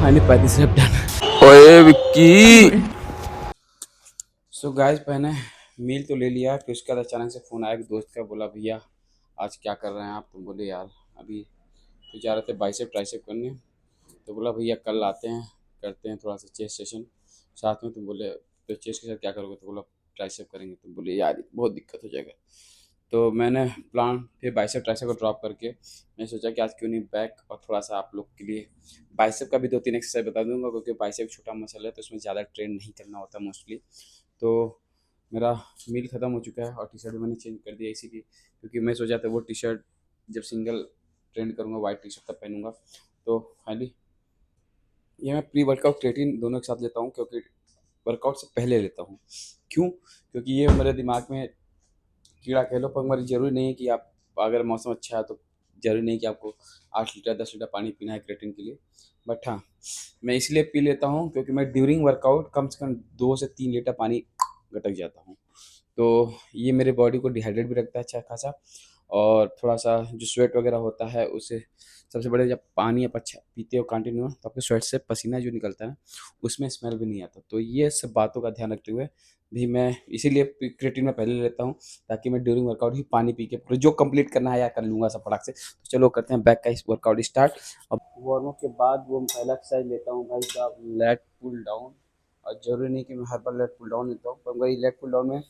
Finally 35 rape done. ओए Vicky. So guys मैंने मील तो ले लिया, फिर उसके बाद अचानक से फ़ोन आया एक दोस्त का, बोला भैया आज क्या कर रहे हैं आप? तो बोले यार अभी तो जा रहे थे बाइसेप ट्राइसेप करने। तो बोला भैया कल आते हैं, करते हैं थोड़ा सा चेस्ट सेशन साथ में। तो बोले तो चेस्ट के साथ क्या करोगे? तो बोला ट्राइसेप करेंगे। तो बोले यार बहुत दिक्कत हो जाएगा। तो मैंने प्लान फिर बाइसेप ट्राइसेप को ड्रॉप करके मैं सोचा कि आज क्यों नहीं बैक और थोड़ा सा आप लोग के लिए बाइसेप का भी 2-3 एक्सरसाइज बता दूंगा, क्योंकि बाइसेप छोटा मसल है तो उसमें ज़्यादा ट्रेन नहीं करना होता मोस्टली। तो मेरा मील ख़त्म हो चुका है और टी शर्ट भी मैंने चेंज कर दिया इसीलिए, क्योंकि मैं सोचा था वो टी शर्ट जब सिंगल ट्रेंड करूँगा वाइट टी शर्ट तब पहनूंगा। तो फाइनली ये मैं प्री वर्कआउट क्रेटिन दोनों एक साथ लेता हूँ, क्योंकि वर्कआउट से पहले लेता हूँ। क्यों? क्योंकि ये मेरे दिमाग में कीड़ा कह लो, पर मगर ज़रूरी नहीं है कि आप अगर मौसम अच्छा है तो ज़रूरी नहीं कि आपको 8 लीटर 10 लीटर पानी पीना है क्रेटिन के लिए। बट हाँ, मैं इसलिए पी लेता हूँ क्योंकि मैं ड्यूरिंग वर्कआउट कम से कम 2 से 3 लीटर पानी गटक जाता हूँ। तो ये मेरे बॉडी को डिहाइड्रेट भी रखता है अच्छा खासा, और थोड़ा सा जो स्वेट वगैरह होता है उससे सबसे बड़े, जब पानी आप अच्छा पीते हो कंटिन्यू तो आपके स्वेट से पसीना जो निकलता है ना उसमें स्मेल भी नहीं आता। तो ये सब बातों का ध्यान रखते हुए भी मैं इसीलिए क्रिएटिन में पहले लेता हूँ, ताकि मैं ड्यूरिंग वर्कआउट ही पानी पी के पूरा जो कंप्लीट करना है या कर लूँगा सब फटाक से। तो चलो करते हैं बैक का इस वर्कआउट स्टार्ट। अब वार्म अप के बाद वो पहला एक्सरसाइज लेता हूँ भाई साहब, लेट पुल डाउन। और ज़रूरी नहीं कि मैं हर बार लेट पुल डाउन लेता हूँ, पर वही लेट पुल डाउन में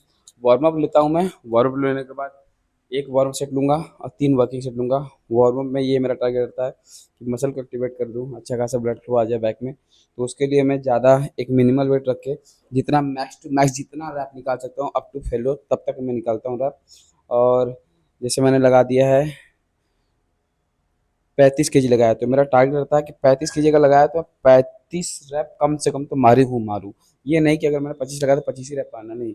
वार्म अप लेता हूँ। मैं वार्म अप लेने के बाद एक वार्म सेट लूँगा और 3 वर्किंग सेट लूँगा। वार्म अप में ये मेरा टारगेट रहता है कि मसल को एक्टिवेट कर दूँ, अच्छा खासा ब्लड फ्लो आ जाए बैक में। तो उसके लिए मैं ज़्यादा एक मिनिमल वेट रख के जितना मैक्स टू मैक्स जितना रैप निकाल सकता हूँ अप टू फेलो तब तक मैं निकालता हूँ रैप। और जैसे मैंने लगा दिया है 35 kg लगाया, तो मेरा टारगेट रहता है कि 35 kg का लगाया तो 35 रैप कम से कम तो मारूँ। ये नहीं कि अगर मैंने 25 लगाया तो 25 ही रैप पाना नहीं।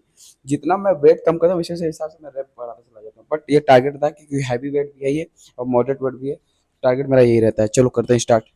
जितना मैं वेट कम करता हूँ उसी से हिसाब से मैं रैप बढ़ाता चला जाता हूँ। बट ये टारगेट था क्योंकि हैवी वेट भी है ये और मॉडरेट वेट भी है, टारगेट मेरा यही रहता है। चलो करते हैं start.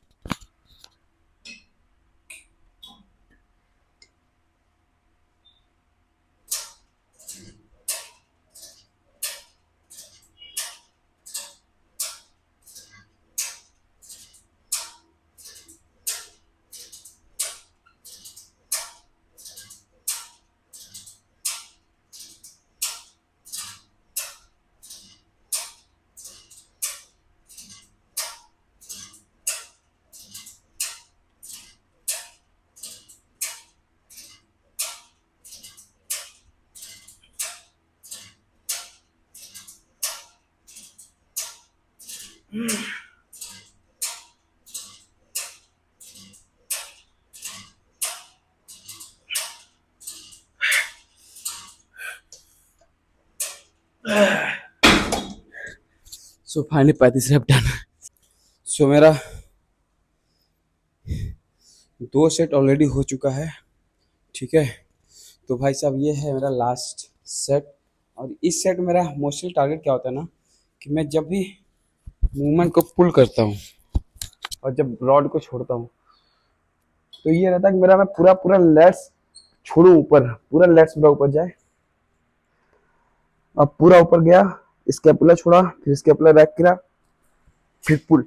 So finally 35 rep done. So मेरा 2 सेट ऑलरेडी हो चुका है, ठीक है। तो भाई साहब ये है मेरा लास्ट सेट। और इस सेट मेरा मोस्टली टारगेट क्या होता है ना, कि मैं जब भी मूवमेंट को पुल करता हूँ और जब रॉड को छोड़ता हूँ तो ये रहता है कि मेरा मैं पूरा पूरा लेट्स छोड़ू ऊपर, पूरा लेट्स पूरा ऊपर जाए। अब पूरा ऊपर गया, स्केपुला छोड़ा, फिर स्केपुला बैक किया, फिर पुल।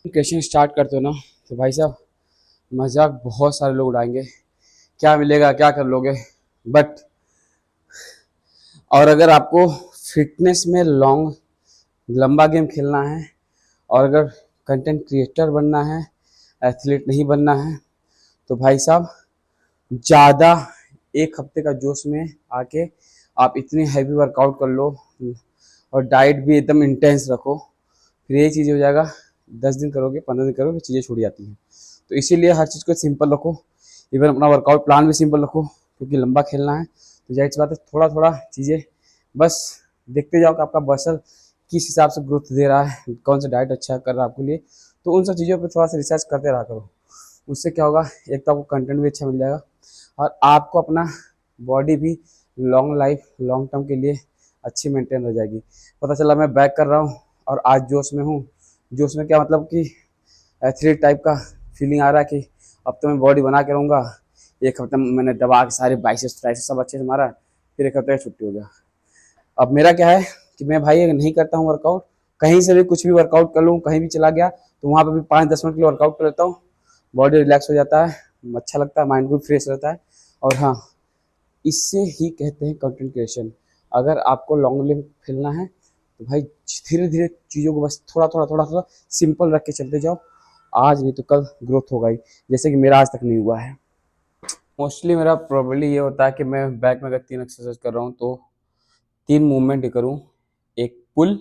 क्वेश्चन स्टार्ट करते हो ना तो भाई साहब मजाक बहुत सारे लोग उड़ाएंगे, क्या मिलेगा क्या कर लोगे। बट और अगर आपको फिटनेस में लॉन्ग लंबा गेम खेलना है और अगर कंटेंट क्रिएटर बनना है, एथलीट नहीं बनना है, तो भाई साहब ज़्यादा 1 हफ्ते का जोश में आके आप इतनी हैवी वर्कआउट कर लो और डाइट भी एकदम इंटेंस रखो, फिर ये चीज़ हो जाएगा। 10 दिन करोगे 15 दिन करोगे फिर चीज़ें छूट जाती हैं। तो इसीलिए हर चीज़ को सिंपल रखो, इवन अपना वर्कआउट प्लान भी सिंपल रखो, क्योंकि लंबा खेलना है। तो जाहिर सी बात है थोड़ा थोड़ा चीज़ें बस देखते जाओ कि आपका मसल किस हिसाब से ग्रोथ दे रहा है, कौन सा डाइट अच्छा कर रहा है आपके लिए। तो उन सब चीज़ों पर थोड़ा सा रिसर्च करते रहा करो। उससे क्या होगा, एक तो आपको कंटेंट भी अच्छा मिल जाएगा और आपको अपना बॉडी भी लॉन्ग लाइफ लॉन्ग टर्म के लिए अच्छी मेंटेन हो जाएगी। पता चला मैं बैक कर रहा हूँ और आज जोश में हूँ। जोश में क्या मतलब कि एथलीट टाइप का फीलिंग आ रहा है कि अब तो मैं बॉडी बना के रहूँगा। एक हफ्ते में मैंने दबा के सारे बाइसेप्स ट्राइसेप्स सब अच्छे से मारा, फिर एक हफ्ते की छुट्टी हो गया। अब मेरा क्या है कि मैं भाई नहीं करता हूँ वर्कआउट, कहीं से भी कुछ भी वर्कआउट कर लूँ, कहीं भी चला गया तो वहाँ पे भी 5-10 मिनट के लिए वर्कआउट कर लेता हूँ। बॉडी रिलैक्स हो जाता है, अच्छा लगता है, माइंड भी फ्रेश रहता है। और हाँ, इससे ही कहते हैं कंटेंट क्रिएशन। अगर आपको लॉन्ग लिव खेलना है तो भाई धीरे धीरे चीज़ों को बस थोड़ा थोड़ा थोड़ा थोड़ा सिंपल रख के चलते जाओ। आज नहीं तो कल ग्रोथ होगा ही, जैसे कि मेरा आज तक नहीं हुआ है। मोस्टली मेरा प्रॉब्लली ये होता है कि मैं बैक में अगर 3 एक्सरसाइज कर रहा हूँ तो 3 मूवमेंट ही करूँ, एक पुल,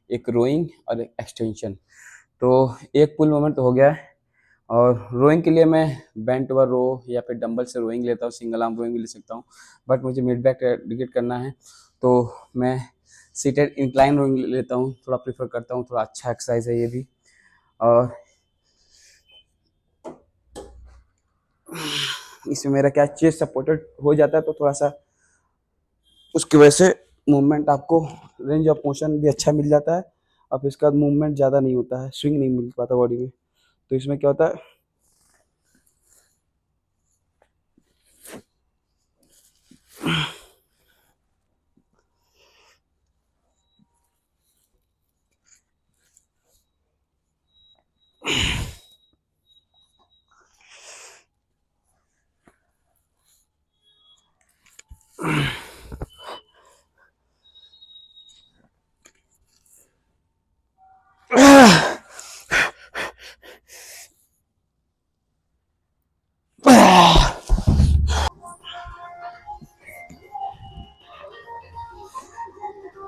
एक रोइंग और एक एक्सटेंशन। तो एक पुल मूवमेंट तो हो गया है, और रोइंग के लिए मैं बेंट ओवर रो या फिर डंबल से रोइंग लेता हूँ, सिंगल आर्म रोइंग भी ले सकता हूँ। बट मुझे मिड बैक डेडिकेट करना है तो मैं सीटेड इंक्लाइन रोइंग लेता हूँ, थोड़ा प्रीफर करता हूँ, थोड़ा अच्छा एक्सरसाइज है ये भी। और इसमें मेरा क्या चेस्ट सपोर्टेड हो जाता है तो थोड़ा सा उसकी वजह से मूवमेंट आपको, रेंज ऑफ मोशन भी अच्छा मिल जाता है। अब इसका मूवमेंट ज़्यादा नहीं होता है, स्विंग नहीं मिल पाता बॉडी में। तो इसमें क्या होता है,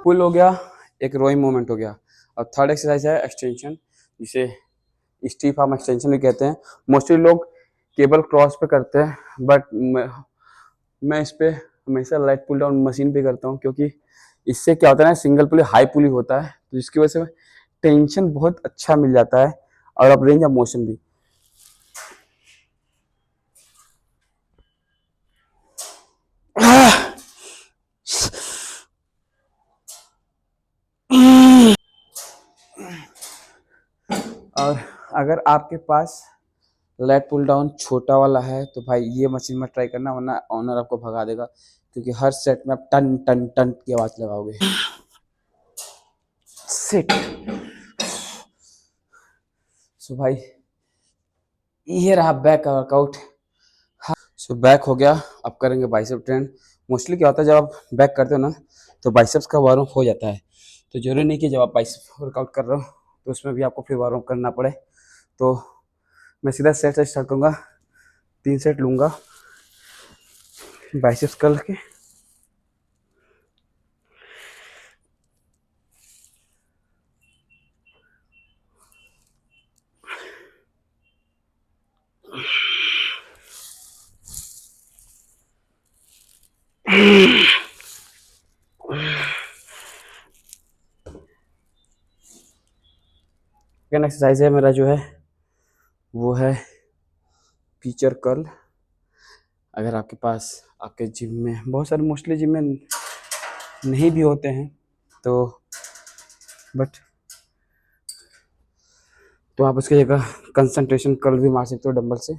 पुल हो गया, एक रोइंग मूवमेंट हो गया। और थर्ड एक्सरसाइज है एक्सटेंशन, जिसे स्टीफ आर्म एक्सटेंशन भी कहते हैं। मोस्टली लोग केबल क्रॉस पे करते हैं, बट मैं इस पे हमेशा लाइट पुल डाउन मशीन पे करता हूँ, क्योंकि इससे क्या होता है ना, सिंगल पुली हाई पुली होता है तो जिसकी वजह से टेंशन बहुत अच्छा मिल जाता है, और अब रेंज ऑफ मोशन भी। और अगर आपके पास लेट पुल डाउन छोटा वाला है तो भाई ये मशीन में ट्राई करना, वरना ऑनर आपको भगा देगा, क्योंकि हर सेट में आप टन टन टन की आवाज लगाओगे। सिट। सो भाई ये रहा बैक का वर्कआउट। सो बैक हो गया, अब करेंगे बाइसेप ट्रेन। मोस्टली क्या होता है, जब आप बैक करते हो ना तो बाइसेप्स का वार्म अप हो जाता है, तो जरूरी नहीं कि जब आप बाइसेप वर्कआउट कर रहे हो तो उसमें भी आपको फिर वार्म अप करना पड़े। तो मैं सीधा सेट से स्टार्ट करूँगा, 3 सेट लूँगा बाइसेप्स कर के। सेकेंड एक्सरसाइज है मेरा जो है वो है फीचर कर्ल। अगर आपके पास आपके जिम में बहुत सारे, मोस्टली जिम में नहीं भी होते हैं तो बट तो आप उसकी जगह कंसंट्रेशन कर्ल भी मार सकते हो डंबल से।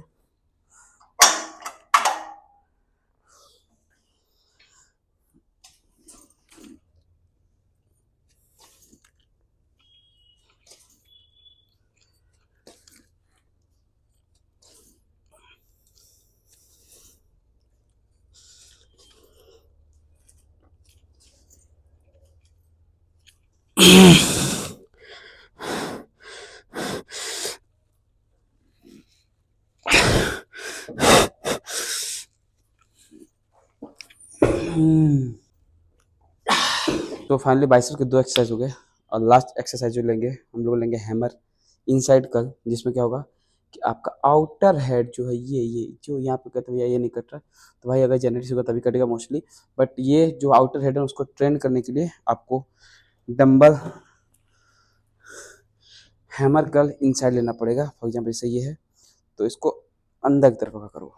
तो फाइनली बाइसेप्स के 2 एक्सरसाइज हो गए, और लास्ट एक्सरसाइज जो लेंगे हम लोग लेंगे हैमर इनसाइड कर्ल, जिसमें क्या होगा कि आपका आउटर हेड जो है, ये जो यहाँ पे कहते हैं भैया ये नहीं कट रहा, तो भाई अगर जेनेटिक्स होगा तभी कटेगा मोस्टली। बट ये जो आउटर हेड है उसको ट्रेन करने के लिए आपको डंबल हैमर कर्ल इनसाइड लेना पड़ेगा। फॉर एग्जाम्पल जैसे ये है तो इसको अंदर की तरफ का करो,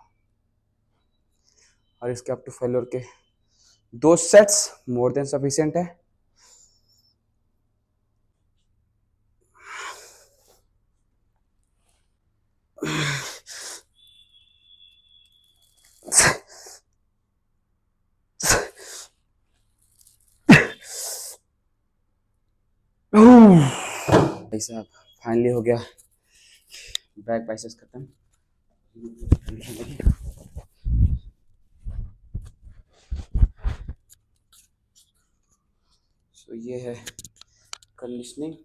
और इसके अप टू फेलोर के 2 सेट्स मोर देन सफिशिएंट है। भाई साहब फाइनली हो गया बैक बाइसेप्स खत्म। सो ये है कंडीशनिंग।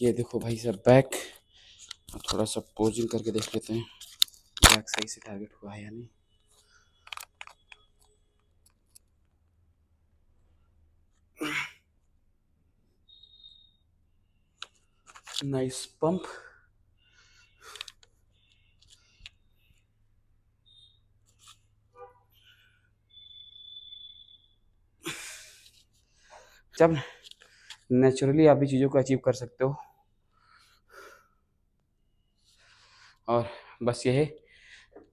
ये देखो भाई साहब बैक, थोड़ा सा पोजिंग करके देख लेते हैं बैक सही से टारगेट हुआ है या नहीं। Nice pump. जब नेचुरली आप भी चीज़ों को अचीव कर सकते हो, और बस ये है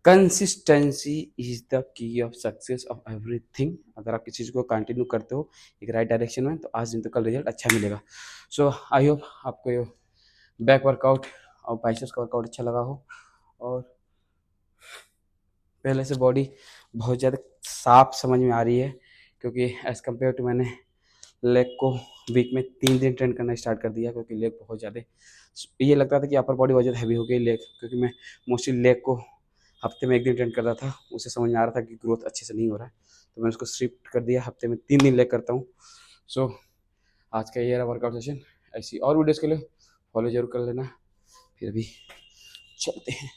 consistency is the key of success of everything. अगर आप किसी चीज़ को कंटिन्यू करते हो एक राइट डायरेक्शन में, तो आज दिन तो कल रिजल्ट अच्छा मिलेगा। सो आई होप आपको ये बैक वर्कआउट और बाइसेप्स का वर्कआउट अच्छा लगा हो, और पहले से बॉडी बहुत ज़्यादा साफ समझ में आ रही है, क्योंकि एज़ कम्पेयर टू मैंने लेग को वीक में 3 दिन ट्रेन करना स्टार्ट कर दिया, क्योंकि लेग बहुत ज़्यादा ये लगता था कि अपर बॉडी बहुत ज़्यादा हैवी हो गई लेग, क्योंकि मैं मोस्टली लेग को हफ्ते में 1 दिन ट्रेन करता था। उसे समझ में आ रहा था कि ग्रोथ अच्छे से नहीं हो रहा है, तो मैंने उसको शिफ्ट कर दिया, हफ्ते में 3 दिन लेग करता हूँ। सो आज का ये रहा वर्कआउट सेशन। ऐसी और वीडियोज़ के लिए फॉलो जरूर कर लेना। फिर अभी चलते हैं।